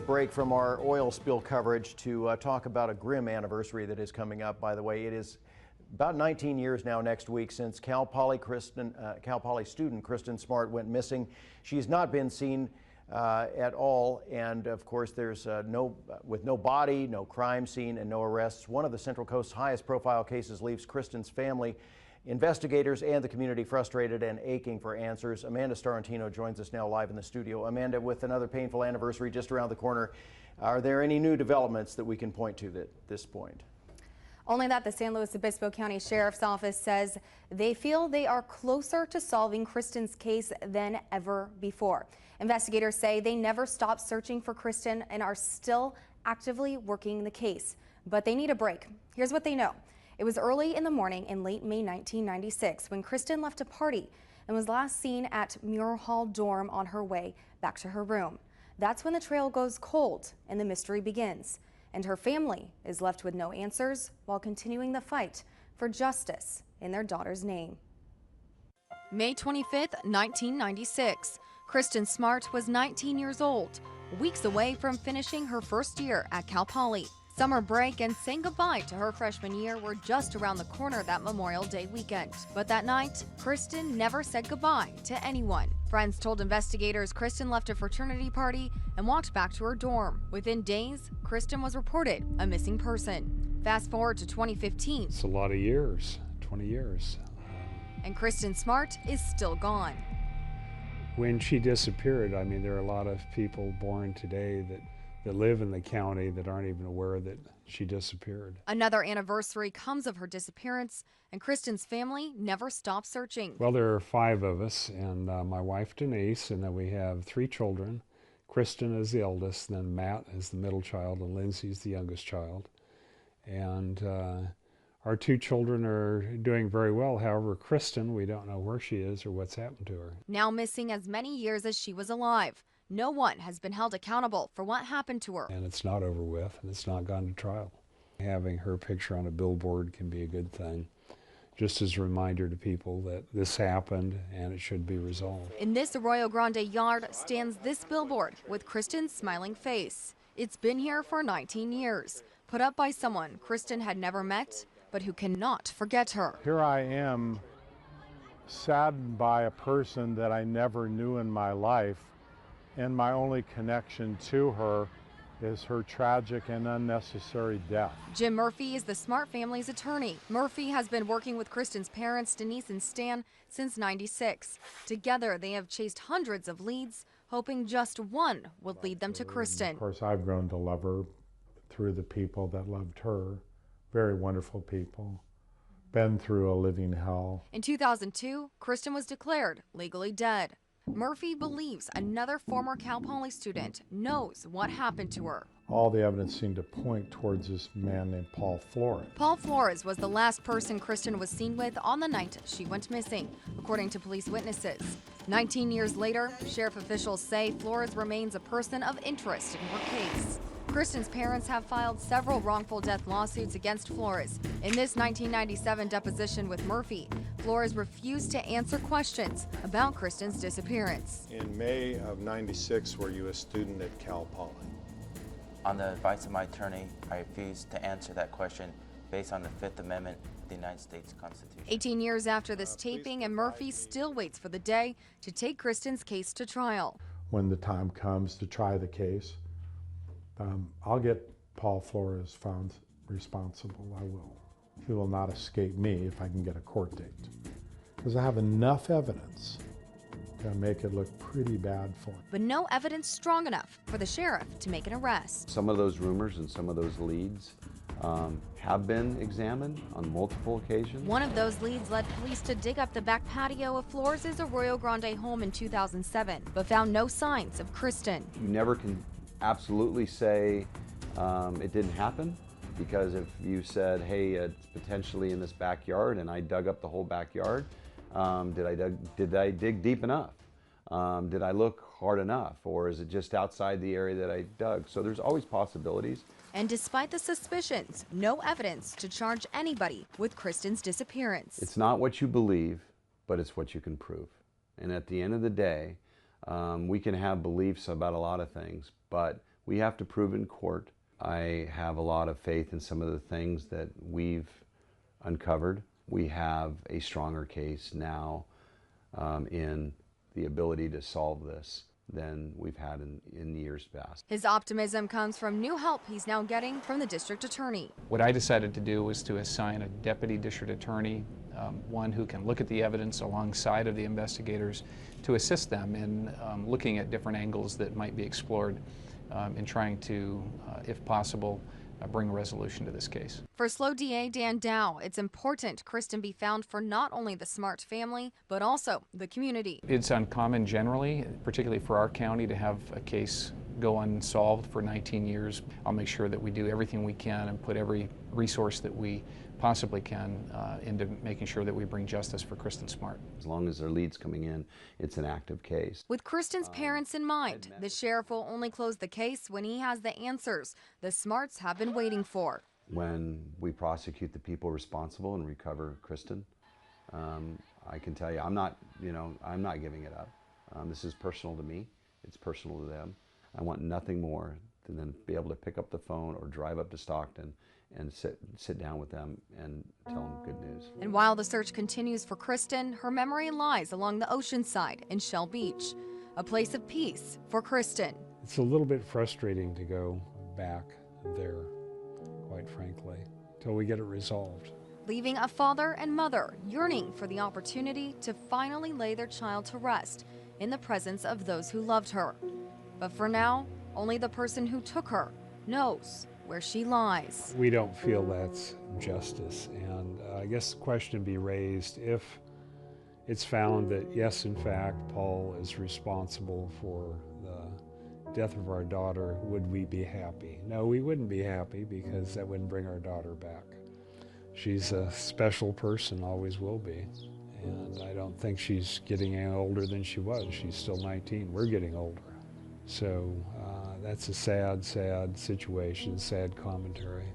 break from our oil spill coverage to talk about a grim anniversary that is coming up. By the way, it is about 19 years now next week since Cal Poly student Kristin Smart went missing. She's not been seen at all, and of course there's with no body, no crime scene, and no arrests. One of the Central Coast's highest profile cases leaves Kristin's family, investigators, and the community frustrated and aching for answers. Amanda Starrantino joins us now live in the studio. Amanda, with another painful anniversary just around the corner, are there any new developments that we can point to at this point? Only that the San Luis Obispo County Sheriff's Office says they feel they are closer to solving Kristin's case than ever before. Investigators say they never stopped searching for Kristin and are still actively working the case, but they need a break. Here's what they know. It was early in the morning in late May 1996 when Kristin left a party and was last seen at Muir Hall dorm on her way back to her room. That's when the trail goes cold and the mystery begins. And her family is left with no answers while continuing the fight for justice in their daughter's name. May 25th, 1996. Kristin Smart was 19 years old, weeks away from finishing her first year at Cal Poly. Summer break and saying goodbye to her freshman year were just around the corner that Memorial Day weekend. But that night, Kristin never said goodbye to anyone. Friends told investigators Kristin left a fraternity party and walked back to her dorm. Within days, Kristin was reported a missing person. Fast forward to 2015. It's a lot of years, 20 years. And Kristin Smart is still gone. When she disappeared, I mean, there are a lot of people born today that live in the county that aren't even aware that she disappeared. Another anniversary comes of her disappearance, and Kristin's family never stopped searching. Well, there are 5 of us, and my wife Denise, and then we have 3 children. Kristin is the eldest, then Matt is the middle child, and Lindsay's the youngest child. And our 2 children are doing very well. However, Kristin, we don't know where she is or what's happened to her. Now missing as many years as she was alive. No one has been held accountable for what happened to her. And it's not over with, and it's not gone to trial. Having her picture on a billboard can be a good thing, just as a reminder to people that this happened and it should be resolved. In this Arroyo Grande yard stands this billboard with Kristin's smiling face. It's been here for 19 years, put up by someone Kristin had never met, but who cannot forget her. Here I am, saddened by a person that I never knew in my life, and my only connection to her is her tragic and unnecessary death. Jim Murphy is the Smart family's attorney. Murphy has been working with Kristin's parents, Denise and Stan, since '96. Together, they have chased hundreds of leads, hoping just one would lead them to Kristin. Of course, I've grown to love her through the people that loved her. Very wonderful people. Been through a living hell. In 2002, Kristin was declared legally dead. Murphy believes another former Cal Poly student knows what happened to her. All the evidence seemed to point towards this man named Paul Flores. Paul Flores was the last person Kristin was seen with on the night she went missing, according to police witnesses. 19 years later, sheriff officials say Flores remains a person of interest in her case. Kristin's parents have filed several wrongful death lawsuits against Flores. In this 1997 deposition with Murphy, Flores refused to answer questions about Kristin's disappearance. In May of '96, were you a student at Cal Poly? On the advice of my attorney, I refused to answer that question based on the 5th Amendment of the United States Constitution. 18 years after this taping, and Murphy still waits for the day to take Kristin's case to trial. When the time comes to try the case, I'll get Paul Flores found responsible. I will. He will not escape me if I can get a court date, because I have enough evidence to make it look pretty bad for him. But no evidence strong enough for the sheriff to make an arrest. Some of those rumors and some of those leads have been examined on multiple occasions. One of those leads led police to dig up the back patio of Flores' Arroyo Grande home in 2007, but found no signs of Kristin. You never can absolutely say it didn't happen, because if you said, hey, it's potentially in this backyard, and I dug up the whole backyard, did I dig deep enough? Did I look hard enough? Or is it just outside the area that I dug? So there's always possibilities. And despite the suspicions, no evidence to charge anybody with Kristin's disappearance. It's not what you believe, but it's what you can prove. And at the end of the day, we can have beliefs about a lot of things, but we have to prove in court. I have a lot of faith in some of the things that we've uncovered. We have a stronger case now in the ability to solve this than we've had in years past. His optimism comes from new help he's now getting from the district attorney. What I decided to do was to assign a deputy district attorney, one who can look at the evidence alongside of the investigators to assist them in looking at different angles that might be explored in trying to, if possible, bring a resolution to this case. For SLO DA Dan Dow, it's important Kristin be found for not only the Smart family, but also the community. It's uncommon generally, particularly for our county, to have a case go unsolved for 19 years. I'll make sure that we do everything we can and put every resource that we possibly can into making sure that we bring justice for Kristin Smart. As long as there are leads coming in, it's an active case. With Kristin's parents in mind, the sheriff will only close the case when he has the answers the Smarts have been waiting for. When we prosecute the people responsible and recover Kristin, I can tell you, I'm not giving it up. This is personal to me. It's personal to them. I want nothing more than them to be able to pick up the phone or drive up to Stockton and sit down with them and tell them good news. And while the search continues for Kristin, her memory lies along the ocean side in Shell Beach, a place of peace for Kristin. It's a little bit frustrating to go back there, quite frankly, till we get it resolved. Leaving a father and mother yearning for the opportunity to finally lay their child to rest in the presence of those who loved her. But for now, only the person who took her knows where she lies. We don't feel that's justice, and I guess the question be raised if it's found that yes, in fact, Paul is responsible for the death of our daughter, would we be happy? No, we wouldn't be happy, because that wouldn't bring our daughter back. She's a special person, always will be, and I don't think she's getting any older than she was. She's still 19. We're getting older. So that's a sad, sad situation, sad commentary.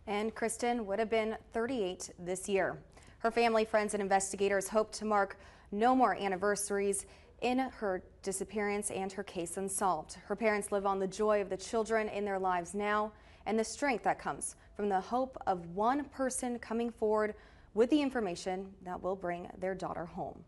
And Kristin would have been 38 this year. Her family, friends, and investigators hope to mark no more anniversaries in her disappearance and her case unsolved. Her parents live on the joy of the children in their lives now and the strength that comes from the hope of one person coming forward with the information that will bring their daughter home.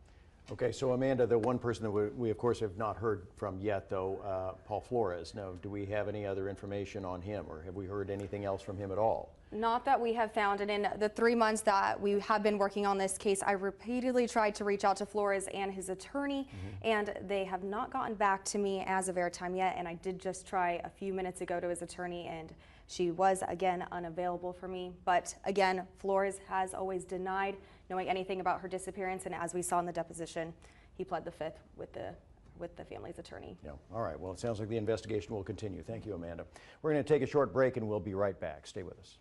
Okay, so Amanda, the one person that we of course have not heard from yet, though, Paul Flores. Now, do we have any other information on him, or have we heard anything else from him at all? Not that we have found, and in the 3 months that we have been working on this case, I repeatedly tried to reach out to Flores and his attorney, and they have not gotten back to me as of airtime yet, and I did just try a few minutes ago to his attorney, and she was, again, unavailable for me. But again, Flores has always denied knowing anything about her disappearance, and as we saw in the deposition, he pled the fifth with the family's attorney. Yeah. All right. Well, it sounds like the investigation will continue. Thank you, Amanda. We're going to take a short break, and we'll be right back. Stay with us.